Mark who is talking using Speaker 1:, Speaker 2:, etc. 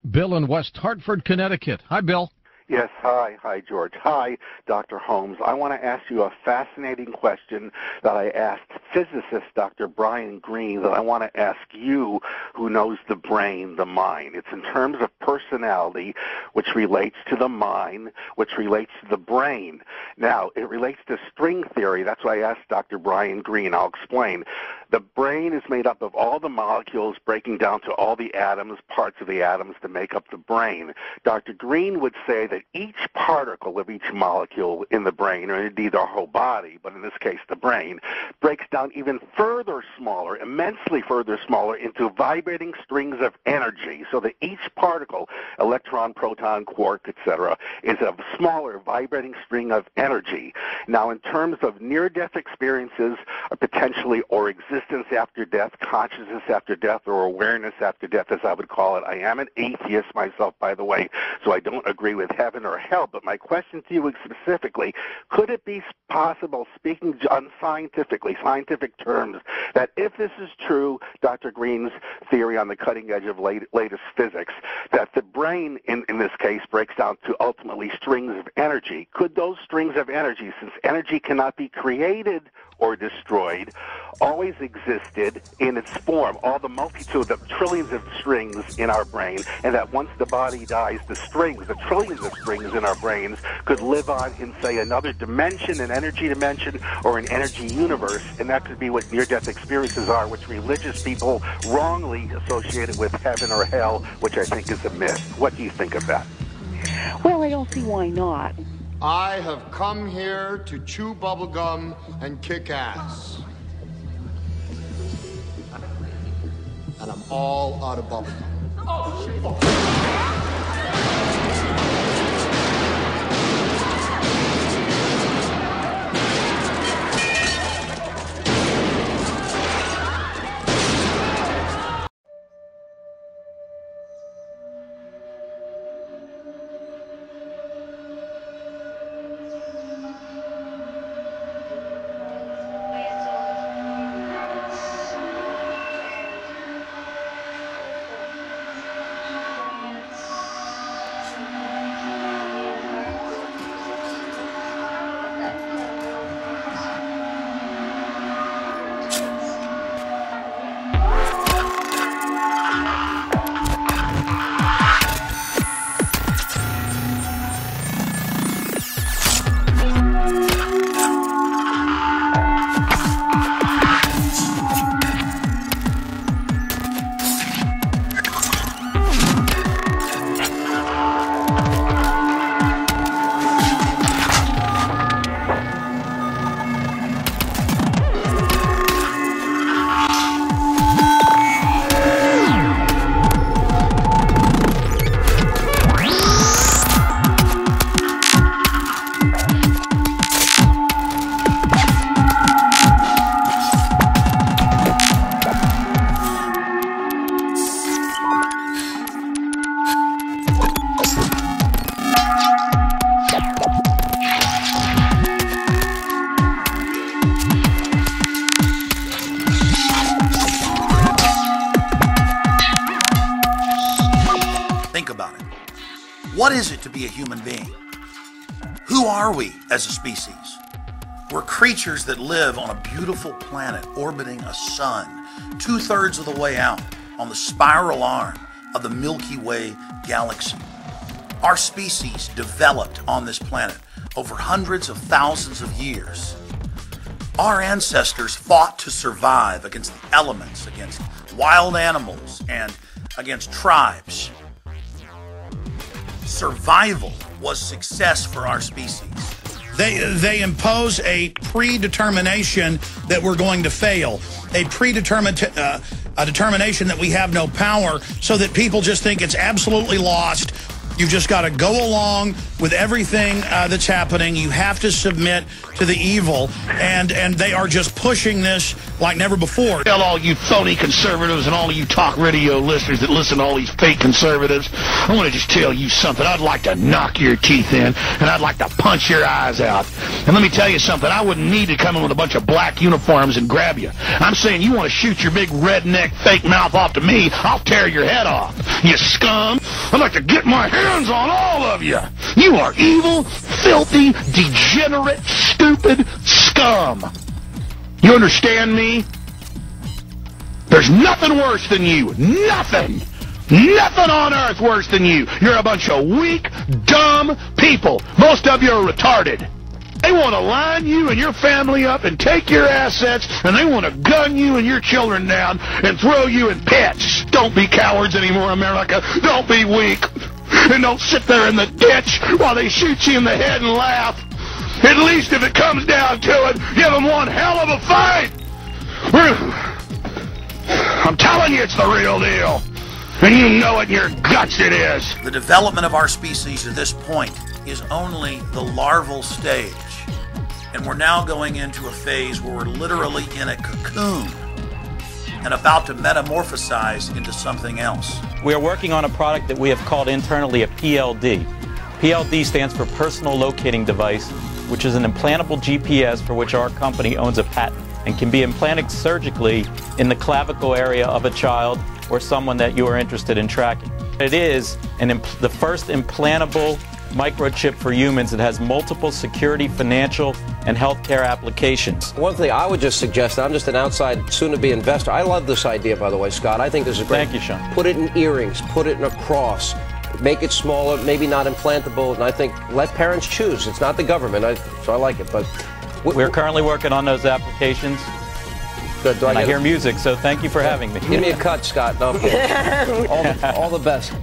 Speaker 1: Bill in West Hartford, Connecticut. Hi, Bill.
Speaker 2: Yes, hi. Hi, George. Hi, Dr. Holmes. I want to ask you a fascinating question that I asked physicist Dr. Brian Greene that I want to ask you, who knows the brain, the mind. It's in terms of personality, which relates to the mind, which relates to the brain. Now, it relates to string theory. That's why I asked Dr. Brian Greene. I'll explain. The brain is made up of all the molecules breaking down to all the atoms, parts of the atoms to make up the brain. Dr. Greene would say that each particle of each molecule in the brain, or indeed our whole body, but in this case the brain, breaks down even further smaller, immensely further smaller, into vibrating strings of energy, so that each particle, electron, proton, quark, etc., is a smaller vibrating string of energy. Now, in terms of near-death experiences, potentially, or existence after death, consciousness after death, or awareness after death, as I would call it, I am an atheist myself, by the way, so I don't agree with heaven or hell, but my question to you is specifically, could it be possible, speaking unscientifically, scientific terms, that if this is true, Dr. Greene's theory on the cutting edge of latest physics, that the brain, in this case, breaks down to ultimately strings of energy? Could those strings of energy, since energy cannot be created or destroyed, always existed in its form, all the multitude of trillions of strings in our brain, and that once the body dies, the strings, the trillions of strings in our brains, could live on in, say, another dimension, an energy dimension, or an energy universe, and that could be what near-death experiences are, which religious people wrongly associated with heaven or hell, which I think is a myth. What do you think of that?
Speaker 3: Well, I don't see why not.
Speaker 4: I have come here to chew bubblegum and kick ass. And I'm all out of bubblegum.
Speaker 5: Think about it. What is it to be a human being? Who are we as a species? We're creatures that live on a beautiful planet orbiting a sun, 2/3 of the way out on the spiral arm of the Milky Way galaxy. Our species developed on this planet over hundreds of thousands of years. Our ancestors fought to survive against the elements, against wild animals, and against tribes. Survival was success for our species.
Speaker 6: They impose a predetermination that we're going to fail, a determination that we have no power, so that people just think it's absolutely lost. You've just got to go along with everything that's happening. You have to submit to the evil, and they are just pushing this like never before.
Speaker 7: Tell all you phony conservatives and all you talk radio listeners that listen to all these fake conservatives, I want to just tell you something. I'd like to knock your teeth in, and I'd like to punch your eyes out. And let me tell you something. I wouldn't need to come in with a bunch of black uniforms and grab you. I'm saying you want to shoot your big redneck fake mouth off to me, I'll tear your head off. You scum. I'd like to get my hands on all of you. You are evil, filthy, degenerate, stupid scum. You understand me? There's nothing worse than you. Nothing. Nothing on earth worse than you. You're a bunch of weak, dumb people. Most of you are retarded. They want to line you and your family up and take your assets, and they want to gun you and your children down and throw you in pits. Don't be cowards anymore, America. Don't be weak. And don't sit there in the ditch while they shoot you in the head and laugh. At least if it comes down to it, give them one hell of a fight. I'm telling you, it's the real deal. And you know it in your guts it is.
Speaker 5: The development of our species at this point is only the larval stage. And we're now going into a phase where we're literally in a cocoon and about to metamorphosize into something else.
Speaker 8: We are working on a product that we have called internally a PLD. PLD stands for Personal Locating Device, which is an implantable GPS for which our company owns a patent and can be implanted surgically in the clavicle area of a child or someone that you are interested in tracking. It is the first implantable microchip for humans that has multiple security, financial, and healthcare applications.
Speaker 9: One thing I would just suggest, I'm just an outside, soon-to-be investor. I love this idea, by the way, Scott. I think this is great.
Speaker 8: Thank you, Sean. Put
Speaker 9: it in earrings, put it in a cross, make it smaller, maybe not implantable, and I think let parents choose. It's not the government, so I like it. But
Speaker 8: we're currently working on those applications.
Speaker 9: Good.
Speaker 8: I hear music, so thank you for having me.
Speaker 9: Give me a cut, Scott. No, I'm kidding. all the best.